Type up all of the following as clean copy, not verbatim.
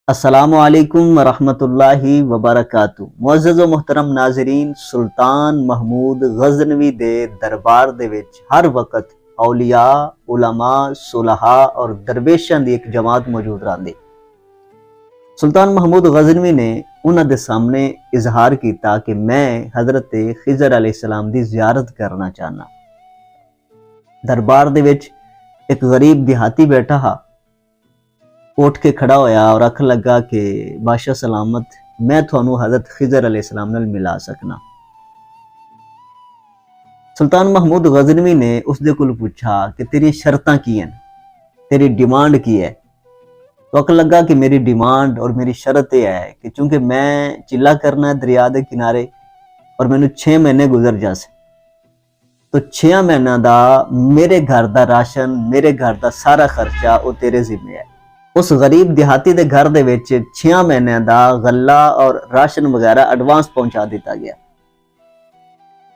अस्सलामुअलैकुम वरहमतुल्लाहि वबरकातु। मुअज़्ज़ज़ व मुहतरम नाज़रीन, सुल्तान महमूद गज़नवी दे दरबार दे विच हर वक्त औलिया, उलमा, सुलहा और दरवेशां दी एक जमात मौजूद रहिंदी। सुल्तान महमूद गज़नवी ने उन्हां दे सामने इजहार कीता कि मैं हज़रत खिज़र अलैहिस्सलाम दी ज़ियारत करना चाहना। दरबार दे विच एक गरीब देहाती बैठा हा, उठ के खड़ा होया और आखन लगा कि बादशाह सलामत, मैं थानू हज़रत खिज़र अलैहिस्सलाम नाल मिला सकना। सुल्तान महमूद गज़नवी ने उसदे कोल पूछा कि तेरी शर्तां की हैं, तेरी डिमांड की है। तो आखन लगा कि मेरी डिमांड और मेरी शर्त यह है कि चूंकि मैं चिल्ला करना है दरिया दे किनारे और मैनू 6 महीने गुजर जासे, तो 6 महीना दा मेरे घर दा राशन, मेरे घर दा सारा खर्चा वो तेरे जिम्मे है। उस गरीब देहाती दे घर दे विच 6 महीने दा गल्ला और राशन वगैरह एडवांस पहुंचा दिता गया।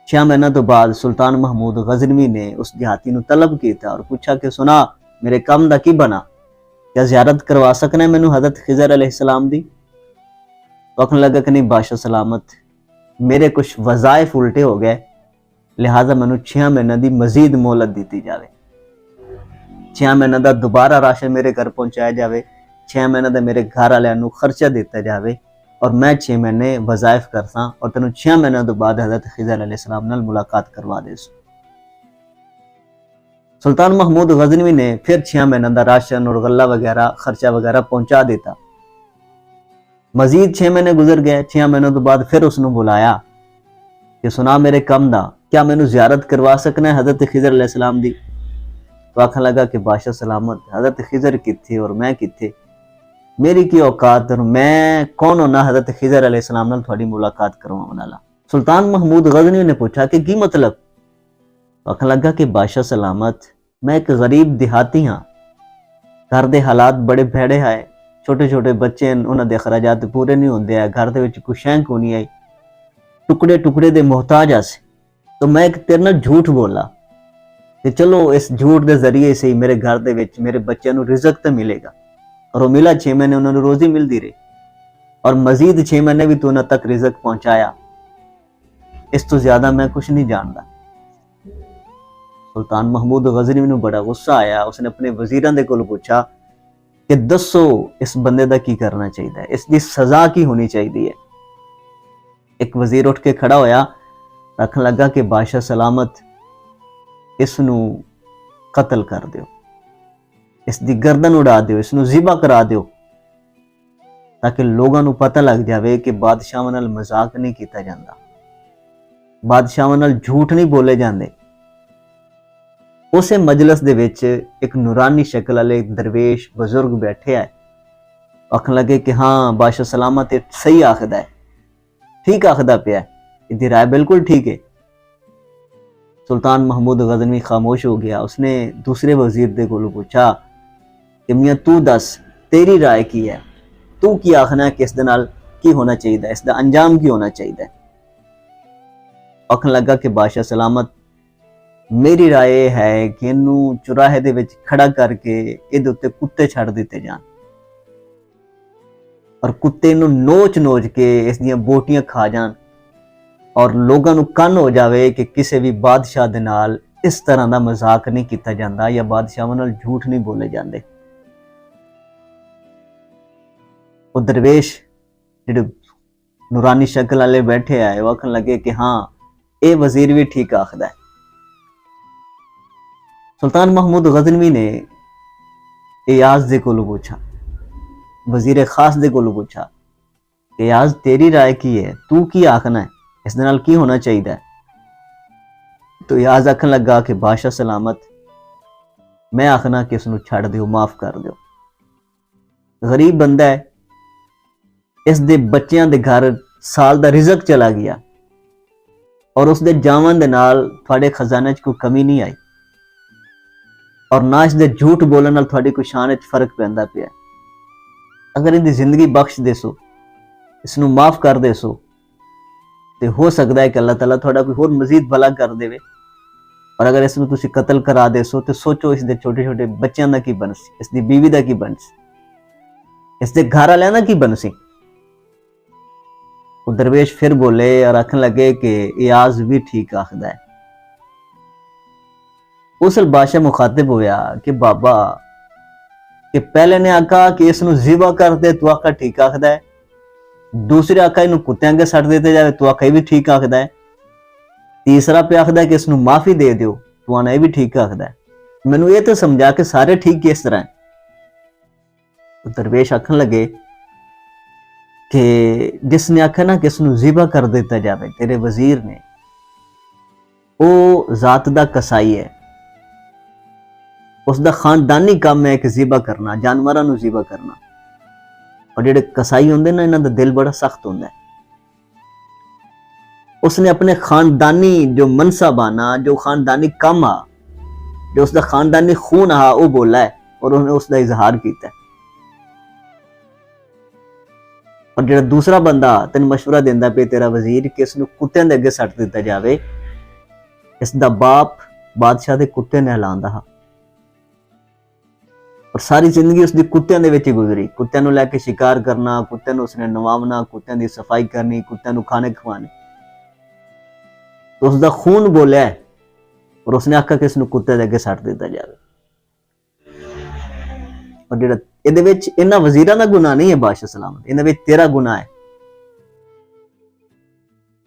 6 महीना तो बाद सुल्तान महमूद गज़नवी ने उस देहाती नू तलब किया और पूछा कि सुना, मेरे काम दा की बना, क्या ज़ियारत करवा सकना है मैनू हज़रत खिज़र अलैहिस्सलाम दी? तो आखन लगा कि नहीं बादशाह सलामत, मेरे कुछ वज़ाइफ उल्टे हो गए, लिहाजा मैनू 6 महीने दी मजीद मोहलत दी जाए। 6 महीने का दोबारा राशन मेरे घर पहुंचाया जाए, 6 महीने का मेरे घर वाले नू खर्चा दिता जाए और मैं 6 महीने वज़ाइफ करसा और तेन 6 महीने तो बाद हज़रत खिज़र अलैहिस्सलाम नाल मुलाकात करवा दे। सुल्तान महमूद गज़नवी ने फिर 6 महीने का राशन और गल्ला वगैरह खर्चा वगैरह पहुंचा दिता। मजीद 6 महीने गुजर गए। 6 महीनों तो बाद फिर उसने बुलाया कि सुना मेरे कम दा, क्या मैनू ज़ियारत करवा सकना है हज़रत खिज़र अलैहिस्सलाम दी? तो आखन लगा कि बादशाह सलामत, हज़रत खिज़र किथे और मैं किथे, मेरी की औकात और मैं कौन होना हज़रत खिज़र अलैहिस्सलाम नाल थोड़ी मुलाकात करवाने वाला। सुल्तान महमूद गज़नवी ने पूछा कि की मतलब? तो आखन लगा कि बादशाह सलामत, मैं एक गरीब देहाती हाँ, घर दे हालात बड़े भैड़े आए, छोटे छोटे बच्चे उन्हां दे खराजात पूरे नहीं होंदे है, घर दे विच कोई शैं को नहीं आई, टुकड़े टुकड़े दे मोहताज आसे। तो मैं एक तेरे नाल झूठ बोला कि चलो इस झूठ के जरिए से ही मेरे घर दे विच मेरे बच्चों को रिजक तो मिलेगा, और वो मिला। 6 महीने उन्होंने रोजी मिलती रही और मजीद 6 महीने भी तो उन्होंने तक रिजक पहुंचाया। इस तो ज्यादा मैं कुछ नहीं जानता। सुल्तान महमूद गज़नवी नू बड़ा गुस्सा आया। उसने अपने वजीरां दे कोल पूछा कि दसो इस बंदे दा की करना चाहिए, इसकी सजा की होनी चाहिए। एक वजीर उठ के खड़ा होया, रखन लगा कि बादशाह सलामत, इसनू कत्ल कर दो, इसकी गर्दन उड़ा दो, इसनू ज़िबा करा दो, ताकि लोगों को पता लग जाए कि बादशाह नाल मजाक नहीं किया जाता, बादशाह नाल झूठ नहीं बोले जाते। उसे मजलिस दे विच एक नूरानी शक्ल वाले दरवेश बुजुर्ग बैठे है। आखन लगे कि हाँ बादशाह सलामत सही आखदा है, ठीक आखदा पिया, इसकी राय बिल्कुल ठीक है। सुल्तान महमूद गज़नवी खामोश हो गया। उसने दूसरे वजीर दे कोलों पूछा कि मियाँ तू दस, तेरी राय की है, तू की आखना है कि इस दे नाल की होना चाहिए, इसका अंजाम की होना चाहिए? आखन लगा कि बादशाह सलामत, मेरी राय है कि इनू चुराहे दे विच खड़ा करके इहदे उत्ते कुत्ते छड़ दिते जान और कुत्ते इनू नोच नोच के इसदियां बोटियां खा जान और लोगों को कन हो जाए कि किसी भी बादशाह दे नाल इस तरह का मजाक नहीं किया जाता या बादशाह नाल झूठ नहीं बोले जाते। वो दरवेश जिहड़े नूरानी शक्ल वाले बैठे आए, वो आखन लगे कि हाँ ये वजीर भी ठीक आखदा है। सुल्तान महमूद गज़नवी ने एयाज दे कोलों पूछा, वजीर खास दे कोलों पूछा कि एयाज तेरी राय की है, तू की आखना है, इस दे नाल की होना चाहिए? तो एयाज आखन लगा कि बादशाह सलामत, मैं आखना कि इसनू छड़ दो, माफ कर दो, गरीब बंदा है, इस दे बच्चों दे घर साल दा रिजक चला गया और उस दे जावन दे नाल थोड़े खजाने च कोई कमी नहीं आई और ना इस दे झूठ बोलने नाल थोड़ी कोई शान च फर्क पैंदा पिया। अगर इनकी जिंदगी बख्श देसो, इसनू माफ कर देसो, तो हो सकता है कि अल्लाह ताला थोड़ा कोई होर मजीद भला कर देवे। और अगर इसनू तुसी कत्ल करा देसो तो सोचो इसके छोटे छोटे बच्चों का की बनस, इसकी बीवी का की बनस। इसके घर वाले ना की बनसी। वो दरवेश फिर बोले और आखन लगे कि इयाज भी ठीक आखदा है। उस बादशाह मुखातिब होया कि बाबा कि पहले ने आखा कि इसनू ज़िबा कर दे, तू आखा ठीक आखदा है। दूसरे आखा इनू कुत्तियां के सट देते जावे, तू आखा भी ठीक आखदा है। तीसरा पे आखदा है कि इसनू माफी दे दियो, तू आना भी ठीक आखदा है। मैनू ये तो समझा कि सारे ठीक किस तरह है। तो दरवेश आखन लगे कि जिसने आखा ना कि इसनू ज़िबा कर देता जावे, तेरे वजीर ने, वो जात दा कसाई है, उसका खानदानी काम है कि ज़िबा करना, जानवरां नू ज़िबा करना। और जेडे कसाई होंदे ना, इन्हां दा दिल बड़ा सख्त होंदा है। उसने अपने खानदानी जो मनसब आना, जो खानदानी काम आ, जो उसका खानदानी खून आ, वो बोला है और उन्हें उसका इजहार किया है। और जेड़ा दूसरा बंदा तेन मशवरा देंदा पे तेरा वजीर कि इसनू कुत्तियां दे अगे सट दिता जावे, इसदा बाप बादशाह दे कुत्ते नहलांदा हा और सारी जिंदगी उसकी कुत्तियां दे विच ही गुजरी। कुत्तियां नू लैके शिकार करना, कुत्तियां नू उसने नवावना, कुत्तियां दी सफाई करनी, कुत्तियां नू खाने खवाने। तो उसका खून बोलिया है और उसने आखा कि इसनू कुत्ते दे अगे सट दिता जावे। और जेड़ा इहदे विच इन्हां वजीरां दा गुनाह नहीं है बादशाह सलामत, इहदे विच तेरा गुनाह है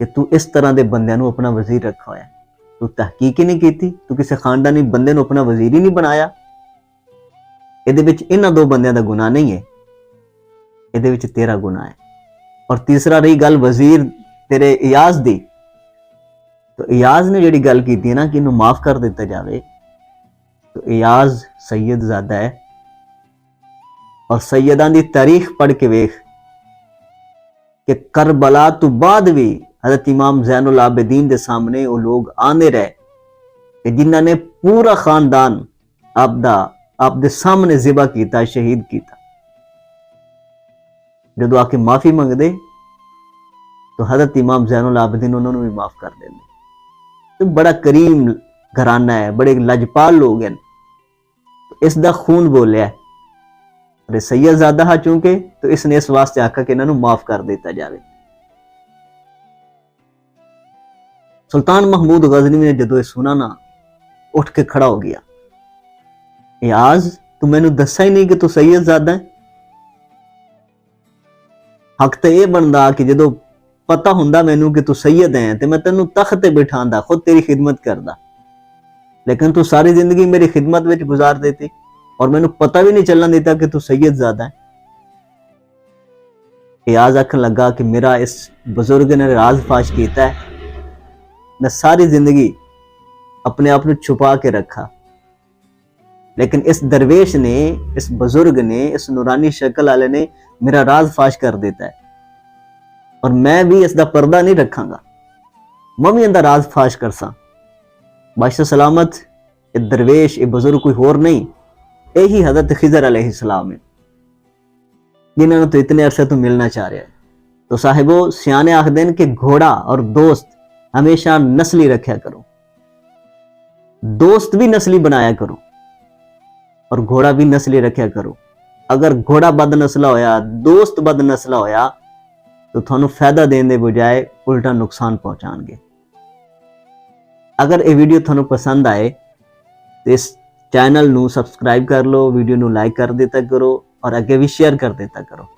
कि तू इस तरह दे बंदियां नू अपना वजीर रखा होया। तू तहकीक ही नहीं की, तू किसी खानदानी बंदे नू अपना वजीर ही नहीं बनाया। इहदे विच इन्हां दो बंदियां दा गुनाह नहीं है, इहदे विच तेरा गुनाह है। और तीसरा रही गल वजीर तेरे इयाज दी, तो इयाज ने जिहड़ी गल कीती है ना कि इन्हू माफ कर दिता जावे, तो इयाज सैयद ज़ादा है और सैयदां दी तारीख पढ़ के वेख कि करबला तो बाद भी हजरत इमाम ज़ैनुल आबिदीन दे सामने वो लोग आने रहे कि जिन्हां ने पूरा खानदान आप दे सामने ज़िबा कीता, शहीद कीता। जदों आके माफी मंगदे तो हजरत इमाम ज़ैनुल आबिदीन उन्होंने भी माफ कर देंगे। तो बड़ा करीम घराना है, बड़े लजपाल लोग हैं। तो इसका खून बोलिया अरे सैयद ज़ादा हा चूंकि, तो इसने इस वास्ते आखा कि इन्हों माफ कर दिता जाए। सुल्तान महमूद गजनवी ने जदों सुना ना, उठ के खड़ा हो गया, इयाज तू मैनू दसा ही नहीं कि तू सैयद ज़ादा है। हक तो यह बनता कि जदों पता हुंदा मैनू कि तू सैयद है तो मैं तेनू तख्त ते बिठांदा, खुद तेरी खिदमत करदा, लेकिन तू सारी जिंदगी मेरी खिदमत विच गुजार देती और मैनू पता भी नहीं चलना देता कि तू सैयद ज़ादा है। इयाज आखन लगा कि मेरा इस बुजुर्ग ने राज फाश किया है, मैं सारी जिंदगी अपने आप को छुपा के रखा, लेकिन इस दरवेश ने, इस बुजुर्ग ने, इस नूरानी शक्ल वाले ने मेरा राज फाश कर देता है और मैं भी इसका पर्दा नहीं रखांगा, मैं भी इनका राज फाश करसा। बादशाह सलामत ये दरवेश ये बुजुर्ग कोई होर नहीं, यही हजरत खिजर अलैहिस्सलाम है जिन्होंने तो इतने अरसे तो मिलना चाह रहा है। तो साहिबो सियाने आखदे हैं कि घोड़ा और दोस्त हमेशा नस्ली रखा करो, दोस्त भी नस्ली बनाया करो और घोड़ा भी नस्ली रखा करो। अगर घोड़ा बद नस्ला होया, दोस्त बद नस्ला होया तो थानू फायदा देने बजाय उल्टा नुकसान पहुंचाएंगे। अगर ये वीडियो थानू पसंद आए तो इस चैनल नू सब्सक्राइब कर लो, वीडियो नू लाइक कर देता करो और अगे भी शेयर कर देता करो।